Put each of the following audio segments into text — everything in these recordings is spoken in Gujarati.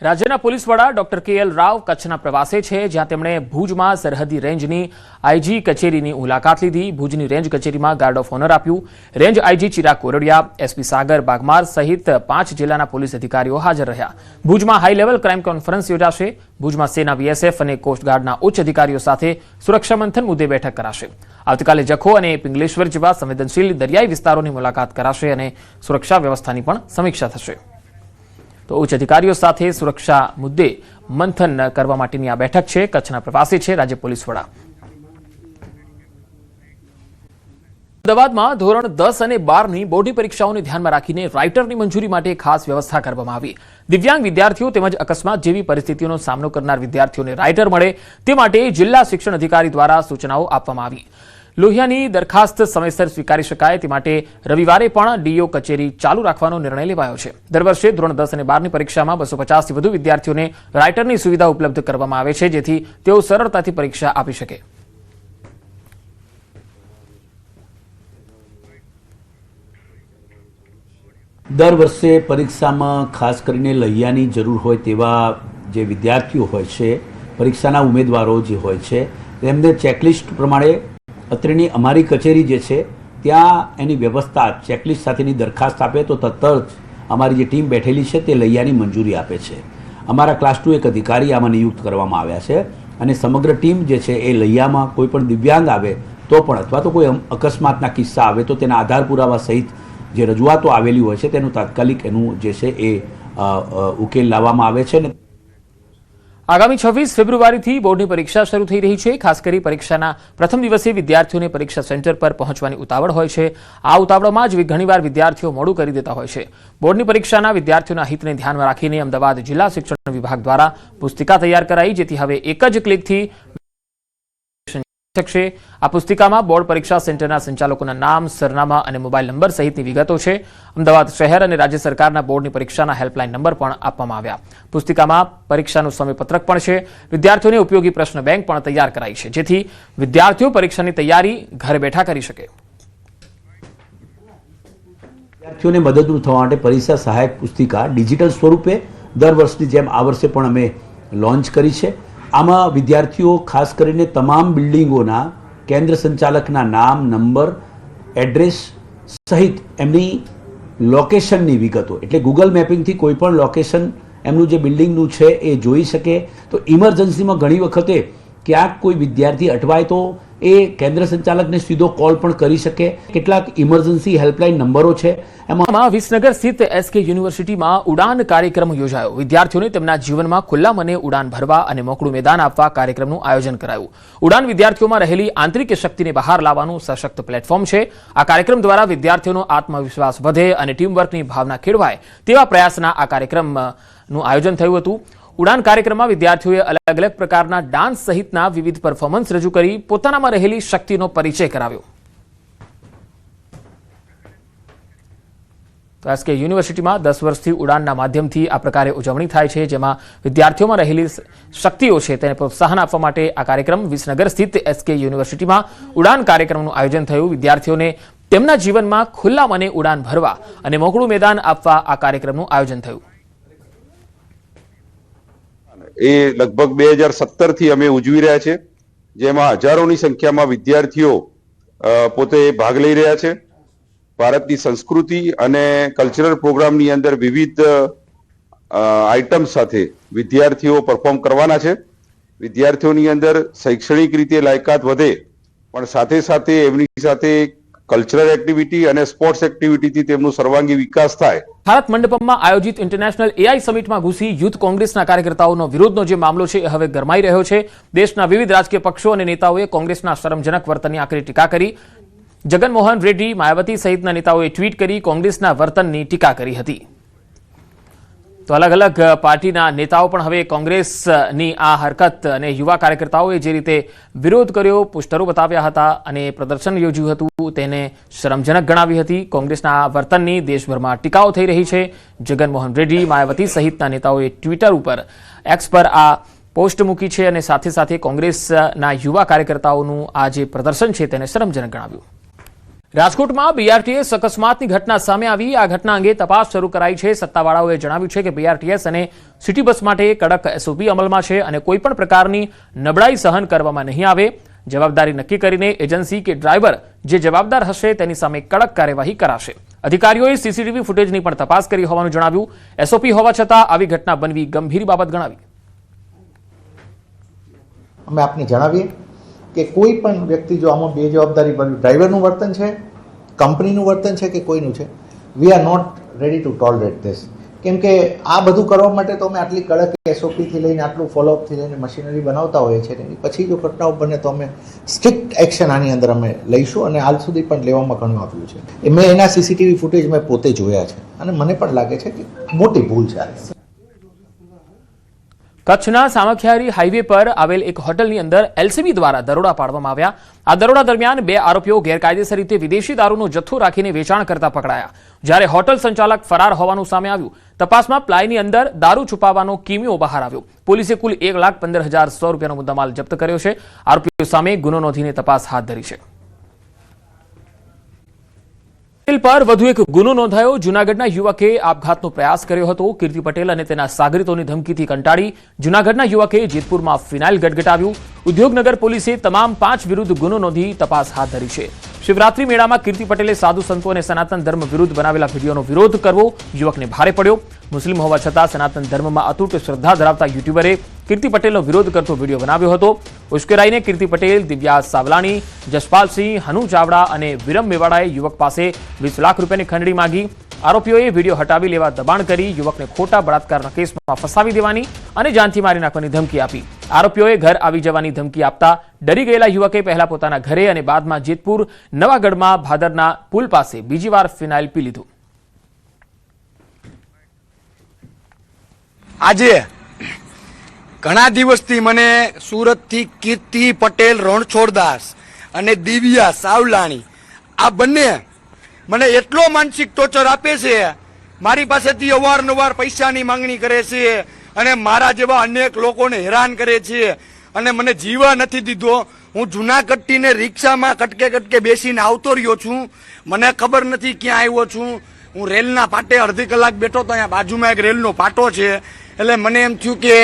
રાજ્યના પોલીસ વડા ડોક્ટર કે.એલ. રાવ કચ્છના પ્રવાસે છે, જ્યાં તેમણે ભુજમાં સરહદી રેન્જની આઈજી કચેરીની મુલાકાત લીધી. ભુજની રેન્જ કચેરીમાં ગાર્ડ ઓફ ઓનર આપ્યું. Range IG Chirag Kordia, SP Sagar Bagmar સહિત 5 જિલ્લાના પોલીસ અધિકારીઓ હાજર રહ્યા. ભુજમાં હાઈ લેવલ ક્રાઇમ કોન્ફરન્સ યોજાશે. ભુજમાં સેના, બીએસએફ અને કોસ્ટગાર્ડના ઉચ્ચ અધિકારીઓ સાથે સુરક્ષા મંથન મુદ્દે બેઠક કરાશે. આવતીકાલે જખો અને પિંગલેશ્વર જેવા સંવેદનશીલ દરિયાઈ વિસ્તારોની મુલાકાત કરાશે અને સુરક્ષા વ્યવસ્થાની પણ સમીક્ષા થશે. તો ઉચ્ચ અધિકારીઓ સાથે સુરક્ષા મુદ્દે મંથન કરવા માટેની આ બેઠક છે. કચ્છના પ્રવાસી છે રાજ્ય પોલીસ વડા. અમદાવાદમાં ધોરણ 10 અને 12ની બોર્ડની પરીક્ષાઓને ધ્યાનમાં રાખીને રાઇટરની મંજૂરી માટે ખાસ વ્યવસ્થા કરવામાં આવી. દિવ્યાંગ વિદ્યાર્થીઓ તેમજ અકસ્માત જેવી પરિસ્થિતિઓનો સામનો કરનાર વિદ્યાર્થીઓને રાઇટર મળે તે માટે જિલ્લા શિક્ષણ અધિકારી દ્વારા સૂચનાઓ આપવામાં આવી. લોહિયાની દરખાસ્ત સમયસર સ્વીકારી શકાય તે માટે રવિવારે પણ ડીઓ કચેરી ચાલુ રાખવાનો નિર્ણય લેવાયો છે. દર વર્ષે ધોરણ 10 અને 12ની પરીક્ષામાં 250થી વધુ વિદ્યાર્થીઓને રાઇટરની સુવિધા ઉપલબ્ધ કરવામાં આવે છે, જેથી તેઓ સરળતાથી પરીક્ષા આપી શકે. દર વર્ષે પરીક્ષામાં ખાસ કરીને લોહિયાની જરૂર હોય તેવા જે વિદ્યાર્થીઓ હોય છે, પરીક્ષાના ઉમેદવારો જે હોય છે, તેમને ચેકલિસ્ટ પ્રમાણે અત્રેની અમારી કચેરી જે છે ત્યાં એની વ્યવસ્થા ચેકલિસ્ટ સાથેની દરખાસ્ત આપે તો તરત જ અમારી જે ટીમ બેઠેલી છે તે લૈયાની મંજૂરી આપે છે. અમારા ક્લાસ 2 એક અધિકારી આમાં નિયુક્ત કરવામાં આવ્યા છે અને સમગ્ર ટીમ જે છે એ લૈયામાં કોઈ પણ દિવ્યાંગ આવે તો પણ અથવા તો કોઈ અકસ્માતના કિસ્સા આવે તો તેના આધાર પુરાવા સહિત જે રજૂઆતો આવેલી હોય છે તેનું તાત્કાલિક એનું જે છે એ ઉકેલ લાવવામાં આવે છે. આગામી 26 ફેબ્રુઆરીથી બોર્ડની પરીક્ષા શરૂ થઈ રહી છે. ખાસ કરી પરીક્ષાના પ્રથમ દિવસે વિદ્યાર્થીઓને પરીક્ષા સેન્ટર પર પહોંચવાની ઉતાવળ હોય છે. આ ઉતાવળમાં જ ઘણીવાર વિદ્યાર્થીઓ મોડું કરી દેતા હોય છે. બોર્ડની પરીક્ષાના વિદ્યાર્થીઓના હિતને ધ્યાનમાં રાખીને અમદાવાદ જિલ્લા શિક્ષણ વિભાગ દ્વારા પુસ્તિકા તૈયાર કરાઈ, જેથી હવે એક જ ક્લિકથી શકશે. આ પુસ્તિકામાં બોર્ડ પરીક્ષા સેન્ટરના સંચાલકોના નામ, સરનામા અને મોબાઈલ નંબર સહિતની વિગતો છે. અમદાવાદ શહેર અને રાજ્ય સરકારના બોર્ડની પરીક્ષાના હેલ્પલાઇન નંબર પણ આપવામાં આવ્યા. પુસ્તિકામાં પરીક્ષાનું સમયપત્રક પણ છે. વિદ્યાર્થીઓને ઉપયોગી પ્રશ્ન બેંક પણ તૈયાર કરાઈ છે, જેથી વિદ્યાર્થીઓ પરીક્ષાની તૈયારી ઘરે બેઠા કરી શકે. વિદ્યાર્થીઓને મદદરૂપ થવા માટે પરીક્ષા સહાયક પુસ્તિકા ડિજિટલ સ્વરૂપે દર વર્ષની જેમ આ વર્ષે પણ અમે લોન્ચ કરી છે. આમાં વિદ્યાર્થીઓ ખાસ કરીને તમામ બિલ્ડિંગોના કેન્દ્ર સંચાલકના નામ, નંબર, એડ્રેસ સહિત એમની લોકેશનની વિગતો, એટલે ગૂગલ મેપિંગથી કોઈ પણ લોકેશન એમનું જે બિલ્ડિંગનું છે એ જોઈ શકે. તો ઇમરજન્સીમાં ઘણી વખતે ક્યાંક કોઈ વિદ્યાર્થી અટવાય તો એ કેન્દ્ર સંચાલકને સીધો કોલ પણ કરી શકે. કેટલાક ઇમરજન્સી હેલ્પલાઇન નંબરો છે. એમાં વિસનગર સ્થિત એસકે યુનિવર્સિટીમાં ઉડાન કાર્યક્રમ યોજાયો. વિદ્યાર્થીઓને તેમના જીવનમાં ખુલ્લા મને ઉડાન ભરવા અને મોકળું મેદાન આપવા કાર્યક્રમનું આયોજન કરાયું. ઉડાન વિદ્યાર્થીઓમાં રહેલી આંતરિક શક્તિને બહાર લાવવાનું સશક્ત પ્લેટફોર્મ છે. આ કાર્યક્રમ દ્વારા વિદ્યાર્થીઓનો આત્મવિશ્વાસ વધે અને ટીમવર્કની ભાવના કેળવાય તેવા પ્રયાસના આ કાર્યક્રમનું આયોજન થયું હતું. ઉડાન કાર્યક્રમમાં વિદ્યાર્થીઓએ અલગ અલગ પ્રકારના ડાન્સ સહિતના વિવિધ પરફોર્મન્સ રજૂ કરી પોતાનામાં રહેલી શક્તિનો પરિચય કરાવ્યો. તો એસકે યુનિવર્સિટીમાં 10 વર્ષથી ઉડાનના માધ્યમથી આ પ્રકારે ઉજવણી થાય છે, જેમાં વિદ્યાર્થીઓમાં રહેલી શક્તિઓ છે તેને પ્રોત્સાહન આપવા માટે આ કાર્યક્રમ વિસનગર સ્થિત એસકે યુનિવર્સિટીમાં ઉડાન કાર્યક્રમનું આયોજન થયું. વિદ્યાર્થીઓને તેમના જીવનમાં ખુલ્લા મને ઉડાન ભરવા અને મોકળું મેદાન આપવા આ કાર્યક્રમનું આયોજન થયું. એ લગભગ 2017થી અમે ઉજવી રહ્યા છે, જેમાં હજારોની સંખ્યામાં વિદ્યાર્થીઓ પોતે ભાગ લઈ રહ્યા છે. ભારતની સંસ્કૃતિ અને કલ્ચરલ પ્રોગ્રામની અંદર વિવિધ આઇટમ્સ સાથે વિદ્યાર્થીઓ પરફોર્મ કરવાના છે. વિદ્યાર્થીઓની અંદર શૈક્ષણિક રીતે લાયકાત વધે, પણ સાથે સાથે એમની સાથે કલ્ચરલ એક્ટિવિટી અને સ્પોર્ટ્સ એક્ટિવિટીથી તેમનો સર્વાંગી વિકાસ થાય. ભારત મંડપમમાં આયોજિત ઇન્ટરનેશનલ એઆઈ સમિટમાં ઘૂસી યુથ કોંગ્રેસના કાર્યકર્તાઓનો વિરોધનો જે મામલો છે એ હવે ગરમાઈ રહ્યો છે. દેશના વિવિધ રાજકીય પક્ષો અને નેતાઓએ કોંગ્રેસના શરમજનક વર્તનની આકરી ટીકા કરી. જગનમોહન રેડ્ડી, માયાવતી સહિતના નેતાઓએ ટ્વીટ કરી કોંગ્રેસના વર્તનની ટીકા કરી હતી. તો અલગ અલગ પાર્ટીના નેતાઓ પણ હવે કોંગ્રેસની આ હરકત અને યુવા કાર્યકર્તાઓએ જે રીતે વિરોધ કર્યો, પોસ્ટરો બતાવ્યા હતા અને પ્રદર્શન યોજ્યું હતું તેને શરમજનક ગણાવી હતી. કોંગ્રેસના આ વર્તનની દેશભરમાં ટીકાઓ થઈ રહી છે. જગનમોહન રેડ્ડી, માયાવતી સહિતના નેતાઓએ ટ્વિટર ઉપર, એક્સ પર આ પોસ્ટ મૂકી છે અને સાથે સાથે કોંગ્રેસના યુવા કાર્યકર્તાઓનું આ જે પ્રદર્શન છે તેને શરમજનક ગણાવ્યું. રાજકોટમાં બીઆરટીએસ અકસ્માતની ઘટના સામે આવી. આ ઘટના અંગે તપાસ શરૂ કરાઈ છે. સત્તાવાળાઓએ જણાવ્યું છે કે બીઆરટીએસ અને સિટી બસ માટે કડક એસઓપી અમલમાં છે અને કોઈપણ પ્રકારની નબળાઈ સહન કરવામાં નહીં આવે. જવાબદારી નક્કી કરીને એજન્સી કે ડ્રાઈવર જે જવાબદાર હશે તેની સામે કડક કાર્યવાહી કરાશે. અધિકારીઓએ સીસીટીવી ફૂટેજની પણ તપાસ કરી હોવાનું જણાવ્યું. એસઓપી હોવા છતાં આવી ઘટના બનવી ગંભીર બાબત ગણાવી. અમે આપને જણાવીએ કે કોઈ પણ વ્યક્તિ જો આમાં બેજવાબદારી ડ્રાઈવરનું વર્તન છે, કંપનીનું વર્તન છે કે કોઈનું છે, we are not ready to tolerate this. કેમ કે આ બધું કરવા માટે તો અમે આટલી કડક એસઓપીથી લઈને આટલું ફોલોઅપથી લઈને મશીનરી બનાવતા હોઈએ છીએ. એની પછી જો ઘટનાઓ બને તો અમે સ્ટ્રિક્ટ એક્શન આની અંદર અમે લઈશું અને હાલ સુધી પણ લેવામાં ઘણું આવ્યું છે. મેં એના સીસીટીવી ફૂટેજ મેં પોતે જોયા છે અને મને પણ લાગે છે કે મોટી ભૂલ છે. કચ્છના સામખિયારી હાઈવે પર આવેલ એક હોટલની અંદર એલસીબી દ્વારા દરોડા પાડવામાં આવ્યા. આ દરોડા દરમિયાન 2 આરોપીઓ ગેરકાયદેસર રીતે વિદેશી દારૂનો જથ્થો રાખીને વેચાણ કરતા પકડાયા. જ્યારે હોટલ સંચાલક ફરાર હોવાનું સામે આવ્યું. તપાસમાં પ્લાયની અંદર દારૂ છુપાવવાનો કિમિયો બહાર આવ્યો. પોલીસે કુલ 1,15,100 રૂપિયાનો મુદ્દામાલ જપ્ત કર્યો છે. આરોપીઓ સામે ગુનો નોંધીને તપાસ હાથ ધરી છે. પર વધુ એક ગુનો નોંધાયો. જૂનાગઢના યુવકે આપઘાતનો પ્રયાસ કર્યો હતો. કીર્તિ પટેલ અને તેના સાગરીતોની ધમકીથી કંટાળી જૂનાગઢના યુવકે જેતપુરમાં ફિનાઇલ ગટગટાવ્યું. ઉદ્યોગનગર પોલીસે તમામ 5 વિરુદ્ધ ગુનો નોંધી તપાસ હાથ ધરી છે. શિવરાત્રી મેળામાં કીર્તિ પટેલે સાધુ સંતો અને સનાતન ધર્મ વિરુદ્ધ બનાવેલા વિડીયોનો વિરોધ કરવો યુવકને ભારે પડ્યો. મુસ્લિમ હોવા છતાં સનાતન ધર્મમાં અતૂટ શ્રદ્ધા ધરાવતા યુટ્યુબરે કીર્તિ પટેલનો વિરોધ કરતો વિડીયો બનાવ્યો હતો. ઉશ્કેરાઈને કીર્તિ પટેલ, દિવ્યા સાવલાણી, જસપાલસિંહ, હનુ ચાવડા અને વિરમ મેવાડાએ યુવક પાસે 20 લાખ રૂપિયાની ખંડણી માંગી. આરોપીઓએ વિડીયો હટાવી લેવા દબાણ કરી યુવકને ખોટા બળાત્કારના કેસમાં ફસાવી દેવાની અને જાનથી મારી નાખવાની ધમકી આપી. આરોપીઓએ ઘર આવી જવાની ધમકી આપતા ડરી ગયેલા યુવકે પહેલા પોતાના ઘરે અને બાદમાં જેતપુર નવાગઢમાં ભાદરના પુલ પાસે બીજી વાર ફિનાઇલ પી લીધું. આજે ઘણા દિવસથી મને સુરતથી કીર્તિ પટેલ રણછોડદાસ અને દિવ્યા સાવલાણી આ બંને મને એટલો માનસિક ટોર્ચર આપે છે. મારી પાસેથી અવારનવાર પૈસાની માંગણી કરે છે અને મારા જેવા અનેક લોકોને હેરાન કરે છે અને મને જીવા નથી દીધો. હું જૂનાગઢથી ને રિક્ષામાં કટકે બેસીને આવતો રહ્યો છું. મને ખબર નથી ક્યાં આવ્યો છું. હું રેલના પાટે અડધી કલાક બેઠો તો અહીંયા બાજુમાં એક રેલનો પાટો છે. એટલે મને એમ થયું કે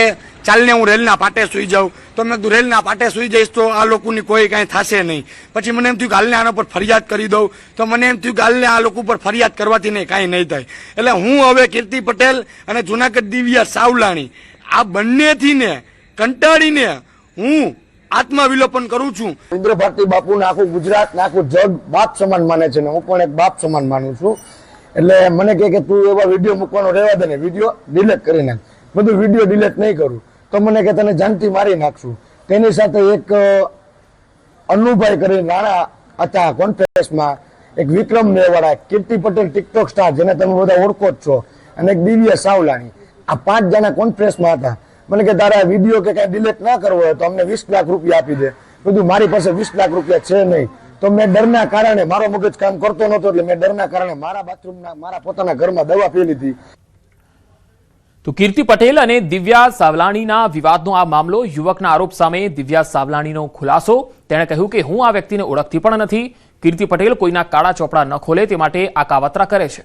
ચાલને હું રેલના પાટે સુઈ જાઉં. તો મેં કીધું રેલના પાટે સુઈ જઈશ તો આ લોકોની કોઈ કાંઈ થશે નહીં. પછી મને એમ થયું કે હાલને આના પર ફરિયાદ કરી દઉં. તો મને એમ થયું કે હાલને આ લોકો પર ફરિયાદ કરવાથી નહીં કાંઈ નહીં થાય. એટલે હું હવે કીર્તિ પટેલ અને જૂનાગઢ દિવ્યા સાવલાણી આ બંનેથી ને કંટાળીને હું આત્મવિલોપન કરું છું. ઇન્દ્ર ભારતી બાપુને આખું ગુજરાત ને આખું જગ બાપ સમાન માને છે ને હું પણ એક બાપ સમાન માનું છું. એટલે મને કહે કે તું એવા વિડીયો મૂકવાનો રહેવા દે ને વિડીયો ડિલીટ કરી નાખ. બધું વિડીયો ડિલીટ નહીં કરું તો મને કે તને જાનથી મારી નાખશું. તેની સાથે એક અનુભાઈ કરીને રાણા હતા કોન્ફરન્સમાં, એક વિક્રમ મેવાડા, કીર્તિ પટેલ ટિકટોક સ્ટાર જેને તમે બધા ઓળખો જ છો, અને એક દિવ્યા સાવલાણી, આ 5 જણા કોન્ફરન્સમાં હતા. મને કે તારા વિડીયો કે કઈ ડિલીટ ના કરવો હોય તો અમને 20 લાખ રૂપિયા આપી દે. બધું મારી પાસે 20 લાખ રૂપિયા છે નહીં. તો મેં ડરના કારણે મારો મગજ કામ કરતો નહોતો એટલે મેં ડરના કારણે મારા બાથરૂમના મારા પોતાના ઘરમાં દવા પી લીધી. તો કીર્તિ પટેલ અને દિવ્યા સાવલાણીના વિવાદનો આ મામલો. યુવકના આરોપ સામે દિવ્યા સાવલાણીનો ખુલાસો. તેણે કહ્યું કે હું આ વ્યક્તિને ઓળખતી પણ નથી. કીર્તિ પટેલ કોઈના કાળા ચોપડા ન ખોલે તે માટે આ કાવતરા કરે છે.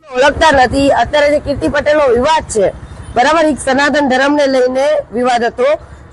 ઓળખતા નથી. અત્યારે જે કીર્તિ પટેલનો વિવાદ છે બરાબર, એક સનાતન ધર્મને લઈને વિવાદ હતો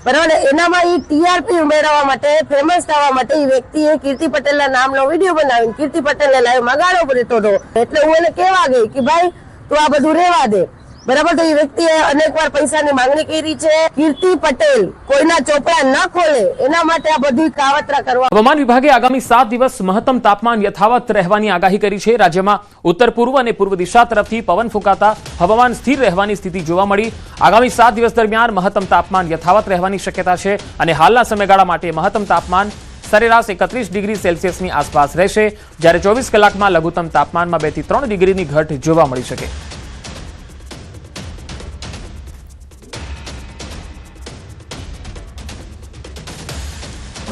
બરાબર. એનામાં એ ટીઆરપી મેળવવા માટે, ફેમસ થવા માટે એ વ્યક્તિએ કીર્તિ પટેલના નામનો વિડીયો બનાવીને કીર્તિ પટેલને લાઈવમાં ગાળો પડતો હતો. એટલે હું એને કહેવા ગઈ કે ભાઈ તું આ બધું રહેવા દે બરાબર. તો એ વ્યક્તિએ અનેકવાર પૈસાની માંગણી કરી છે. કીર્તિ પટેલ કોઈના ચોપડા ન ખોલે એના માટે આ બધી કાવતરા કરવા. હવામાન વિભાગે આગામી 7 દિવસ મહત્તમ તાપમાન યથાવત રહેવાની આગાહી કરી છે. રાજ્યમાં ઉત્તર પૂર્વ અને પૂર્વ દિશા તરફથી પવન ફૂંકાતા હવામાન સ્થિર રહેવાની સ્થિતિ જોવા મળી. આગામી 7 દિવસ દરમિયાન મહત્તમ તાપમાન યથાવત રહેવાની શક્યતા છે અને હાલના સમયગાળા માટે મહત્તમ તાપમાન સરેરાશ 31 ડિગ્રી સેલ્સિયસની આસપાસ રહેશે, જ્યારે 24 કલાકમાં લઘુત્તમ તાપમાનમાં 2 થી 3 ડિગ્રીની ઘટ જોવા મળી શકે.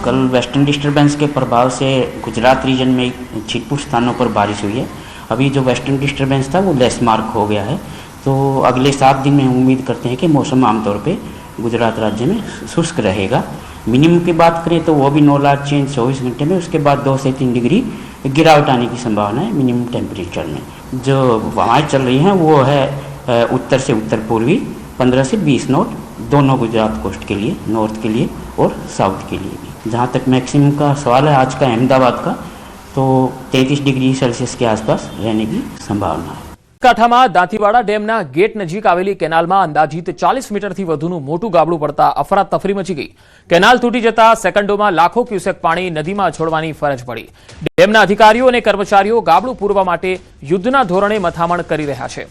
कल वेस्टर्न डिस्टर्बेंस के प्रभाव से गुजरात रीजन में छिटपुट स्थानों पर बारिश हुई है. अभी जो वेस्टर्न डिस्टर्बेंस था वो लेस मार्क हो गया है. तो अगले 7 दिन में हम उम्मीद करते हैं कि मौसम आमतौर पे गुजरात राज्य में शुष्क रहेगा. मिनिमम की बात करें तो वो भी नो लार्ज चेंज 24 घंटे में, उसके बाद 2 से 3 डिग्री गिरावट आने की संभावना है मिनिमम टेम्परेचर में। जो हवाएं चल रही हैं वो है उत्तर से उत्तर पूर्वी 15 से 20 नॉट, दोनों गुजरात कोस्ट के लिए, नॉर्थ के लिए और साउथ के लिए भी। जहाँ तक मैक्सिमम का सवाल है आज का अहमदाबाद का, तो 33 डिग्री सेल्सियस के आसपास रहने की संभावना है। કાંઠામાં દાંતીવાડા ડેમના ગેટ નજીક આવેલી કેનાલમાં અંદાજિત 40 મીટરથી વધુનું મોટું ગાબડું પડતા અફરાતફરી મચી ગઈ। કેનાલ તૂટી જતા સેકન્ડોમાં લાખો ક્યુસેક પાણી નદીમાં છોડવાની ફરજ પડી। ડેમના અધિકારીઓ અને કર્મચારીઓ ગાબડું પૂરવા માટે યુદ્ધના ધોરણે મથામણ કરી રહ્યા છે।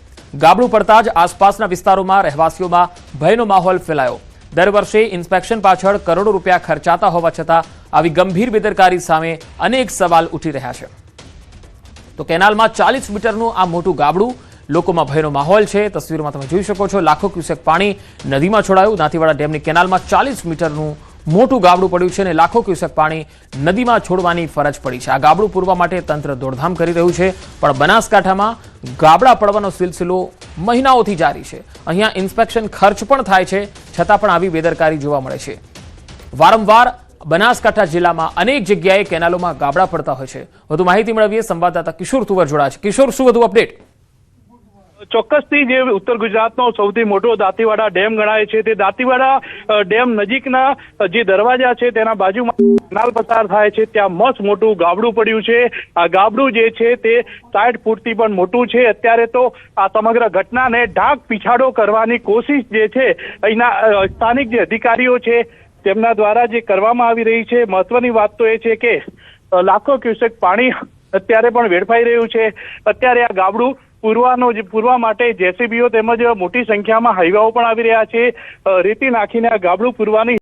ગાબડું પડતા જ આસપાસના વિસ્તારોમાં રહેવાસીઓમાં ભયનો માહોલ ફેલાયો। દર વર્ષે ઇન્સ્પેક્શન પાછળ કરોડો રૂપિયા ખર્ચાતા હોવા છતાં આવી ગંભીર બેદરકારી સામે અનેક સવાલ ઉઠી રહ્યા છે। તો કેનાલમાં 40 મીટરનું આ મોટું ગાબડું, લોકોમાં ભયનો માહોલ છે। તસવીરમાં તમે જોઈ શકો છો, લાખો ક્યુસેક પાણી નદીમાં છોડાયું। દાંતીવાડા ડેમની કેનાલમાં 40 મીટરનું મોટું ગાબડું પડ્યું છે અને લાખો ક્યુસેક પાણી નદીમાં છોડવાની ફરજ પડી છે। આ ગાબડું પૂરવા માટે તંત્ર દોડધામ કરી રહ્યું છે, પણ બનાસકાંઠામાં ગાબડા પડવાનો સિલસિલો મહિનાઓથી જારી છે। અહીંયા ઇન્સ્પેક્શન ખર્ચ પણ થાય છે, છતાં પણ આવી બેદરકારી જોવા મળે છે। વારંવાર બનાસકાંઠા જિલ્લામાં અનેક જગ્યાએ કેનાલોમાં ગાબડા પડતા હોય છે। વધુ માહિતી મેળવીએ, સંવાદદાતા કિશોર તુવર જોડાયા છે। કિશોર, શું વધુ અપડેટ? ચોક્કસથી જે ઉત્તર ગુજરાતનો સૌથી મોટો દાંતીવાડા ડેમ ગણાય છે, તે દાંતીવાડા ડેમ નજીકના જે દરવાજા છે તેના બાજુમાં કેનાલ પસાર થાય છે, ત્યાં મસ્ત મોટું ગાબડું પડ્યું છે। આ ગાબડું જે છે તે 60 ફૂટથી પણ મોટું છે। અત્યારે તો આ સમગ્ર ઘટનાને ઢાક પીછાડો કરવાની કોશિશ જે છે અહીંના સ્થાનિક જે અધિકારીઓ છે તેમના દ્વારા જે કરવામાં આવી રહી છે। મહત્વની વાત તો એ છે કે લાખો ક્યુસેક પાણી અત્યારે પણ વેડફાઈ રહ્યું છે। અત્યારે આ ગાબડું પૂરવા માટે જેસીબીઓ તેમજ મોટી સંખ્યામાં હાઈવાઓ પણ આવી રહ્યા છે। રેતી નાખીને આ ગાબડું પૂરવાની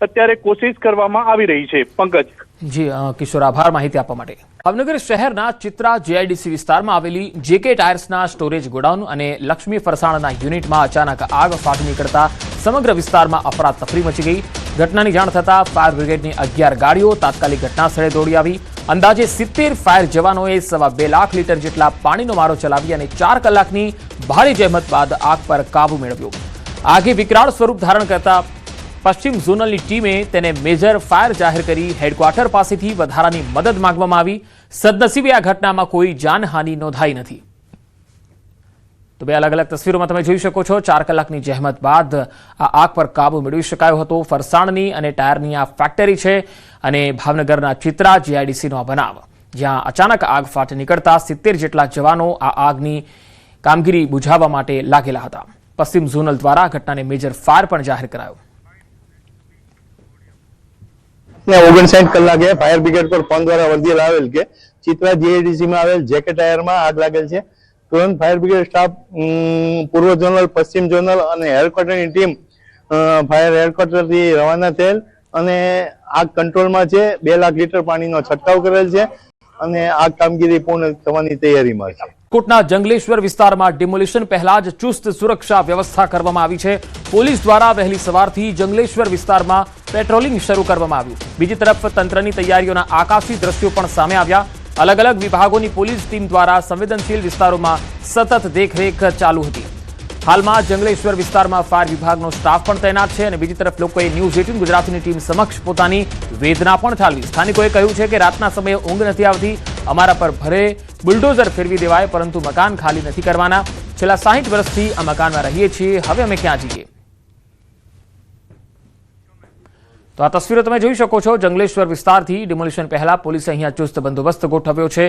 અત્યારે કોશિશ કરવામાં આવી રહી છે। પંકજ। જી કિશોર, આભાર માહિતી આપવા માટે। ભાવનગર શહેરના ચિત્રા જીઆઈડીસી વિસ્તારમાં આવેલી જેકે ટાયર્સના સ્ટોરેજ ગોડાઉન અને લક્ષ્મી ફરસાણના યુનિટમાં અચાનક આગ ફાટી નીકળતા સમગ્ર વિસ્તારમાં અફરાતફરી મચી ગઈ। ઘટનાની જાણ થતાં ફાયર બ્રિગેડની 11 ગાડીઓ તાત્કાલિક ઘટનાસ્થળે દોડી આવી। અંદાજે 70 ફાયર જવાનોએ 2.5 લાખ લીટર જેટલા પાણીનો મારો ચલાવી અને 4 કલાકની ભારે જહેમત બાદ આગ પર કાબુ મેળવ્યો। આગે વિકરાળ સ્વરૂપ ધારણ કરતા પશ્ચિમ ઝોનલની ટીમે તેને મેજર ફાયર જાહેર કરી હેડક્વાર્ટર પાસેથી વધારાની મદદ માંગવામાં આવી। સદનસીબે આ ઘટનામાં કોઈ જાનહાનિ નોંધાઈ નથી। તો બે અલગ અલગ તસવીરોમાં તમે જોઈ શકો છો, 4 કલાકની જહેમત બાદ આ આગ પર કાબુ મેળવી શકાયો હતો। ફરસાણની અને ટાયરની આ ફેક્ટરી છે અને ભાવનગરના ચિત્રા જીઆઈડીસીનો આ બનાવ, જ્યાં અચાનક આગ ફાટી નીકળતા 70 જેટલા જવાનો આ આગની કામગીરી બુઝાવવા માટે લાગેલા હતા। પશ્ચિમ ઝોનલ દ્વારા ઘટનાને મેજર ફાયર પણ જાહેર કરાયો। 59 કલાકે ફાયર બ્રિગેડ પર ફોન દ્વારા વર્દી આવેલ કે ચિત્રા જીઆઈડીસી માં આવેલ જેકે ટાયર માં આગ લાગેલ છે। तुरंत फायर ब्रिगेड स्टाफ पूर्व जोनल, पश्चिम जोनल અને હેડક્વાર્ટરની ટીમ ફાયર હેડક્વાર્ટરથી રવાના થયેલ અને આગ કંટ્રોલમાં છે। 2 લાખ લીટર પાણીનો છંટકાવ કરેલ છે અને આગ કામગીરી પૂર્ણ થવાની તૈયારીમાં છે। કોટના જંગલેશ્વર વિસ્તારમાં ડિમોલિશન પહેલા જ ચુસ્ત સુરક્ષા વ્યવસ્થા કરવામાં આવી છે। પોલીસ દ્વારા વહેલી સવારથી જંગલેશ્વર વિસ્તારમાં પેટ્રોલિંગ શરૂ કરવામાં આવ્યું। બીજી તરફ તંત્રની તૈયારીઓના આકાશી દ્રશ્યો પણ સામે આવ્યા। अलग अलग विभागों की पुलिस टीम द्वारा संवेदनशील विस्तारों में सतत देखरेख चालू थी। हाल में जंगलेश्वर विस्तार में फायर विभाग स्टाफ पण तैनात है। बीजी तरफ लोगों न्यूज 18 गुजराती टीम समक्ष पोतानी वेदना पण ठालवी। स्थानिकोए कह્યું છે કે રાતના સમયે ઊંઘ નથી આવતી, અમારા પર ભરે બુલડોઝર ફેરવી દેવાય, પરંતુ મકાન ખાલી નથી કરવાના। છેલ્લા 60 વર્ષથી આ મકાનમાં રહીએ છીએ, હવે અમે ક્યાં જઈએ? તો આ તસવીરો તમે જોઈ શકો છો। જંગલેશ્વર વિસ્તારથી ડિમોલિશન પહેલા પોલીસે અહીંયા ચુસ્ત બંદોબસ્ત ગોઠવ્યો છે।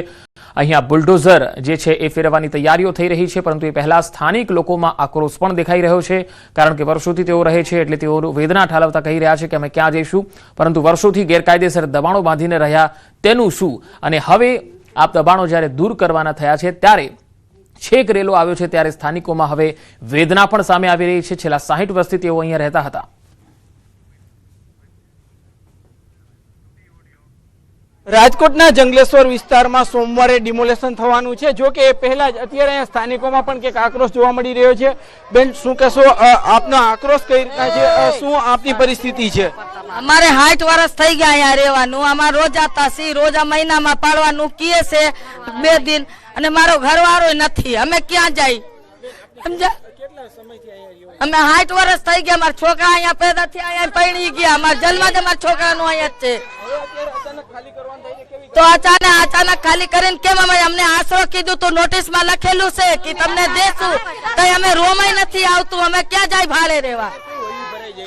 અહીંયા બુલડોઝર જે છે એ ફેરવવાની તૈયારીઓ થઈ રહી છે, પરંતુ એ પહેલા સ્થાનિક લોકોમાં આક્રોશ પણ દેખાઈ રહ્યો છે, કારણ કે વર્ષોથી તેઓ રહે છે, એટલે તેઓ વેદના ઠાલવતા કહી રહ્યા છે કે અમે ક્યાં જઈશું। પરંતુ વર્ષોથી ગેરકાયદેસર દબાણો બાંધીને રહ્યા તેનું શું? અને હવે આ દબાણો જ્યારે દૂર કરવાના થયા છે ત્યારે છેક રેલો આવ્યો છે, ત્યારે સ્થાનિકોમાં હવે વેદના પણ સામે આવી રહી છે। છેલ્લા 60 વર્ષથી તેઓ અહીંયા રહેતા હતા। રાજકોટના જંગલેશ્વર વિસ્તારમાં સોમવારે ડિમોલેશન થવાનું છે। જો કે એ પહેલા જ અત્યારે અહીંયા સ્થાનિકોમાં પણ કંઈક આક્રોશ જોવા મળી રહ્યો છે। બેન, શું કહેશો? આપનો આક્રોશ કઈ રીતના છે? શું આપની પરિસ્થિતિ છે? અમારે 60 વર્ષ થઈ ગયા અહીંયા રહેવાનું। અમારે રોજ આતા સી, રોજ આ મહિનામાં પાડવાનું કીએ છે 2 દિન, અને મારો ઘરવાળો નથી, અમે ક્યાં જાય? સમજ્યા? કેટલા સમયથી અહીંયા અમે 60 વર્ષ થઈ ગયા, મારા છોકરા અહીંયા પેદા થયા, અહીંયા પરણી ગયા, મારા જન્મ જ મારા છોકરાનો અહીંયા જ છે. તો અચાનક ખાલી કરીને કેમ? અમને આશરો કીધું તું, નોટિસમાં લખેલું છે કે તમને દેશું, તો અમે રોમાય નથી આવતું, અમે ક્યાં જાય ભાડે રહેવા?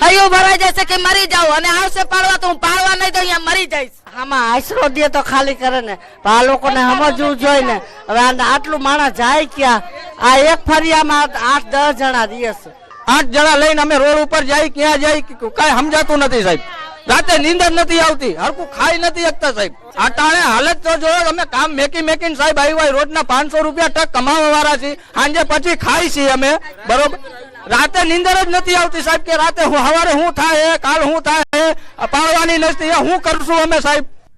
હૈયું ભરાઈ જશે કે મરી જાવ, અને આવશે પાડવા તો હું પાડવા નહીં તો અહીંયા મરી જઈશ. આમાં આશરો દે તો ખાલી કરે ને, આ લોકોને સમજવું જોઈએ ને. હવે આટલું માણસ જાય ક્યાં? આ એક ફરિયામાં 8-10 જણા દે છે. 8 જણા લઈને અમે રોડ ઉપર જાય, ક્યાં જાય કઈ સમજાતું નથી સાહેબ. રાતે નીંદર નથી આવતી, હરકું ખાઈ નથી શકતા સાહેબ. અટાણે હાલત તો જો અમે કામ મેકીને સાહેબ આવ્યા, રોજના 500 રૂપિયા ટક કમાવા વાળા છીએ, સાંજે પછી ખાઈ છીએ અમે, બરોબર. રાતે નીંદર જ નથી આવતી સાહેબ, કે રાતે સવારે શું થાય, કાલ શું થાય, પાડવાની નથી, શું કરશું અમે સાહેબ?